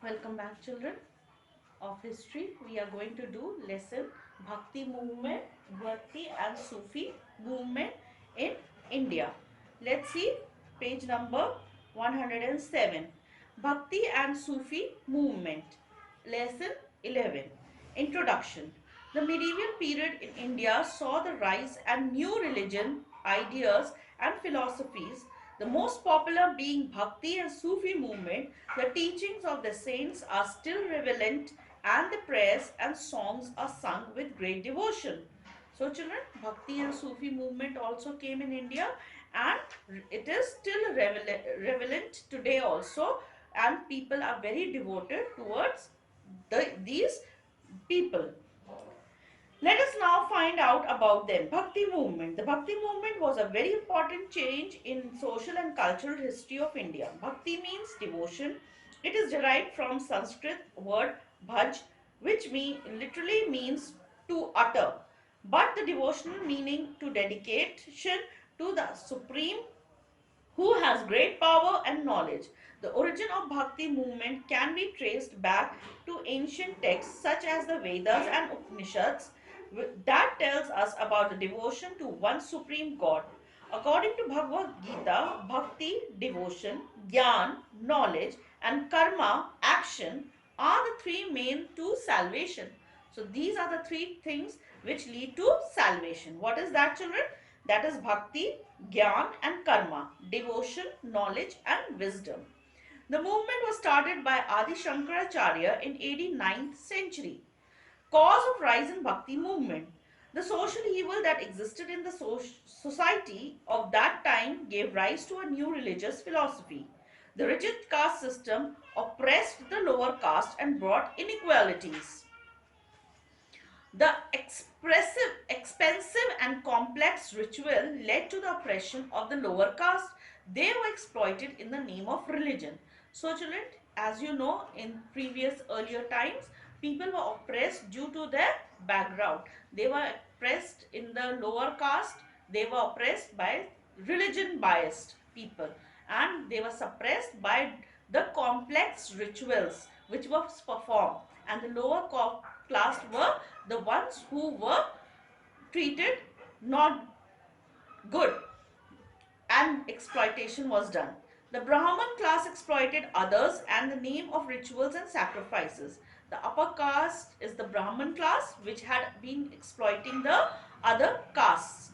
Welcome back, children of history. We are going to do lesson Bhakti Movement, Bhakti and Sufi movement in India. Let's see page number 107. Bhakti and Sufi movement. Lesson 11. Introduction. The medieval period in India saw the rise and new religion, ideas and philosophies, the most popular being Bhakti and Sufi movement. The teachings of the saints are still relevant and the prayers and songs are sung with great devotion. So children, Bhakti and Sufi movement also came in India and it is still relevant today also, and people are very devoted towards these people. Let us now find out about them. Bhakti movement. The Bhakti movement was a very important change in social and cultural history of India. Bhakti means devotion. It is derived from Sanskrit word bhaj, which literally means to utter. But the devotional meaning to dedication to the Supreme who has great power and knowledge. The origin of Bhakti movement can be traced back to ancient texts such as the Vedas and Upanishads that tells us about the devotion to one supreme God. According to Bhagavad Gita, bhakti, devotion, jnana, knowledge, and karma, action, are the three main to salvation. So these are the three things which lead to salvation. What is that, children? That is bhakti, jnana, and karma, devotion, knowledge, and wisdom. The movement was started by Adi Shankaracharya in AD 9th century. Cause of rise in Bhakti movement. The social evil that existed in the society of that time gave rise to a new religious philosophy. The rigid caste system oppressed the lower caste and brought inequalities. The expensive and complex ritual led to the oppression of the lower caste. They were exploited in the name of religion. So children, as you know, in previous earlier times, people were oppressed due to their background. They were oppressed in the lower caste. They were oppressed by religion biased people, and they were suppressed by the complex rituals which were performed, and the lower class were the ones who were treated not good, and exploitation was done. The Brahman class exploited others and the name of rituals and sacrifices. The upper caste is the Brahman class, which had been exploiting the other castes,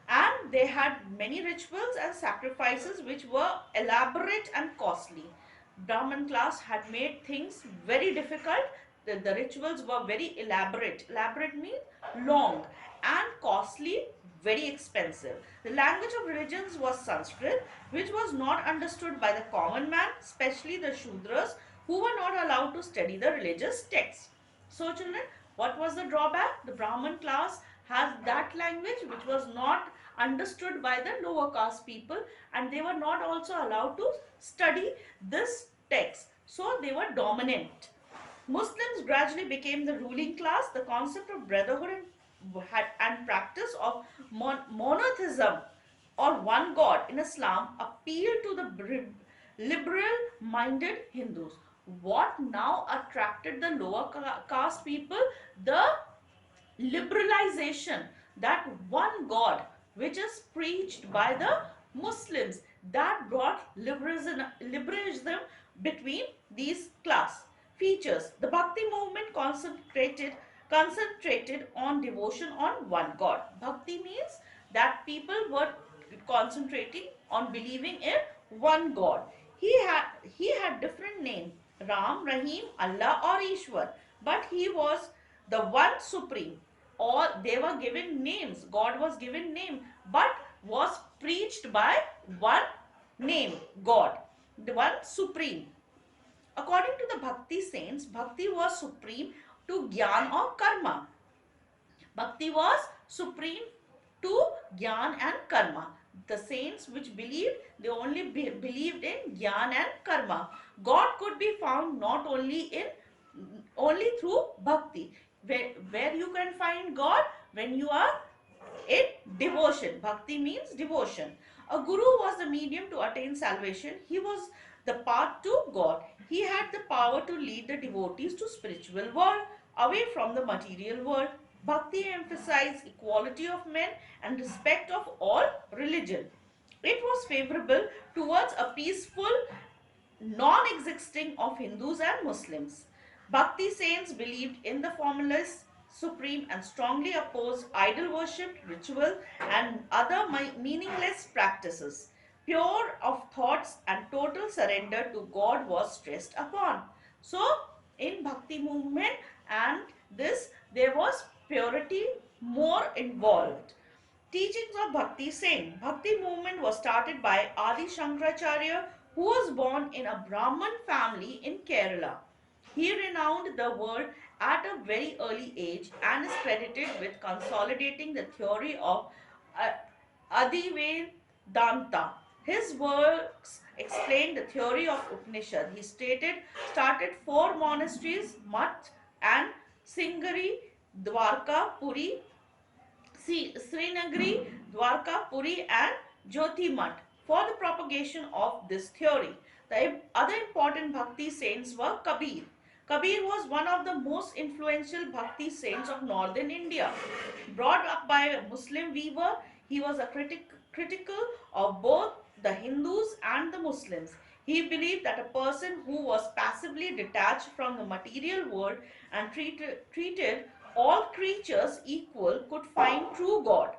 and they had many rituals and sacrifices which were elaborate and costly. Brahman class had made things very difficult. The rituals were very elaborate. Elaborate means long, and costly, very expensive. The language of religions was Sanskrit, which was not understood by the common man, especially the Shudras, who were not allowed to study the religious texts. So children, what was the drawback? The Brahman class has that language which was not understood by the lower caste people, and they were not also allowed to study this text. So they were dominant. Muslims gradually became the ruling class. The concept of brotherhood and practice of monotheism or one God in Islam appealed to the liberal-minded Hindus. What now attracted the lower caste people? The liberalization, that one God which is preached by the Muslims, that brought liberalism between these class features. The Bhakti movement concentrated on devotion on one God. Bhakti means that people were concentrating on believing in one God. He had different names, Ram, Rahim, Allah or Ishwar, but he was the one supreme, or they were given names. God was given name, but was preached by one name, God, the one supreme. According to the Bhakti saints, Bhakti was supreme to Gyan or Karma. Bhakti was supreme to Gyan and Karma. The saints which believed, they only believed in Gyan and Karma. God could be found not only through Bhakti. Where you can find God? When you are in devotion. Bhakti means devotion. A guru was the medium to attain salvation. He was the path to God. He had the power to lead the devotees to spiritual world, away from the material world. Bhakti emphasized equality of men and respect of all religion. It was favorable towards a peaceful non-existing of Hindus and Muslims. Bhakti saints believed in the formless supreme and strongly opposed idol worship, ritual and other meaningless practices. Pure of thoughts and total surrender to God was stressed upon. So, in Bhakti movement and this, there was purity more involved. Teachings of Bhakti saint. Bhakti movement was started by Adi Shankaracharya, who was born in a Brahmin family in Kerala. He renowned the world at a very early age and is credited with consolidating the theory of uh, Adivedanta. His works explained the theory of Upanishad. He started four monasteries, Mat and Singari, Dwarka, Puri, Srinagari, Dwarka, Puri and Jyotimat for the propagation of this theory. The other important Bhakti saints were Kabir. Kabir was one of the most influential Bhakti saints of northern India. Brought up by a Muslim weaver, he was a critical of both the Hindus and the Muslims. He believed that a person who was passively detached from the material world and treated all creatures equal could find true God.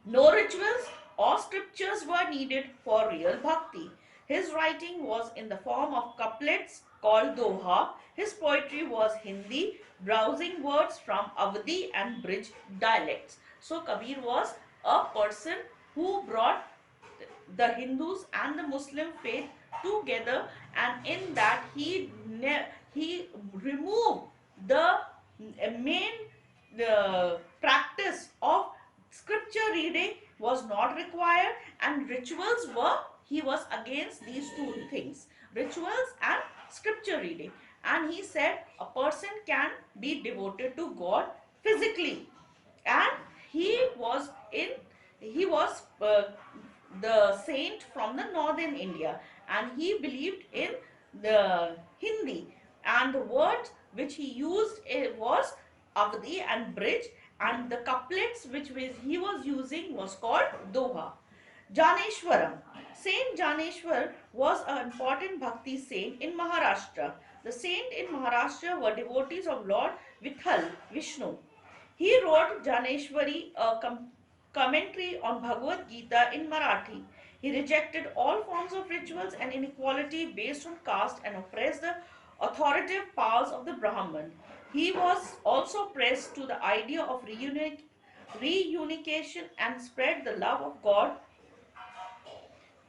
No rituals or scriptures were needed for real bhakti. His writing was in the form of couplets called doha. His poetry was Hindi, browsing words from Avadi and Brij dialects. So Kabir was a person who brought the Hindus and the Muslim faith together, and in that he removed the main practice of scripture reading was not required, and rituals were, he was against these two things, rituals and scripture reading. And he said a person can be devoted to God physically, and he was in he was the saint from the northern India, and he believed in the Hindi, and the word which he used was Avadi and Bridge, and the couplets which he was using was called Doha. Janeshwaram. Saint Janeshwar was an important Bhakti saint in Maharashtra. The saint in Maharashtra were devotees of Lord Vithal, Vishnu. He wrote Janeshwari, a commentary on Bhagavad Gita in Marathi. He rejected all forms of rituals and inequality based on caste and oppressed the authoritative powers of the Brahman. He was also pressed to the idea of reunification and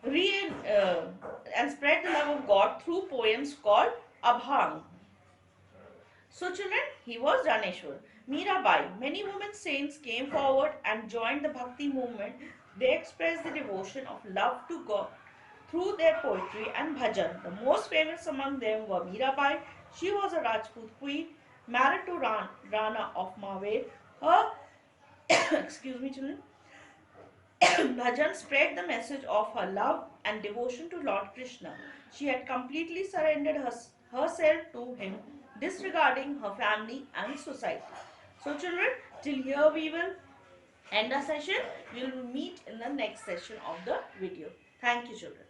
re, uh, spread the love of God through poems called Abhang. So children, he was Janeshwar. Mirabai, many women saints came forward and joined the Bhakti movement. They expressed the devotion of love to God through their poetry and bhajan. The most famous among them were Mirabai. She was a Rajput queen married to Rana of Mawed. Her, excuse me children, Bhajan spread the message of her love and devotion to Lord Krishna. She had completely surrendered herself to him, disregarding her family and society. So children, till here we will end our session. We will meet in the next session of the video. Thank you children.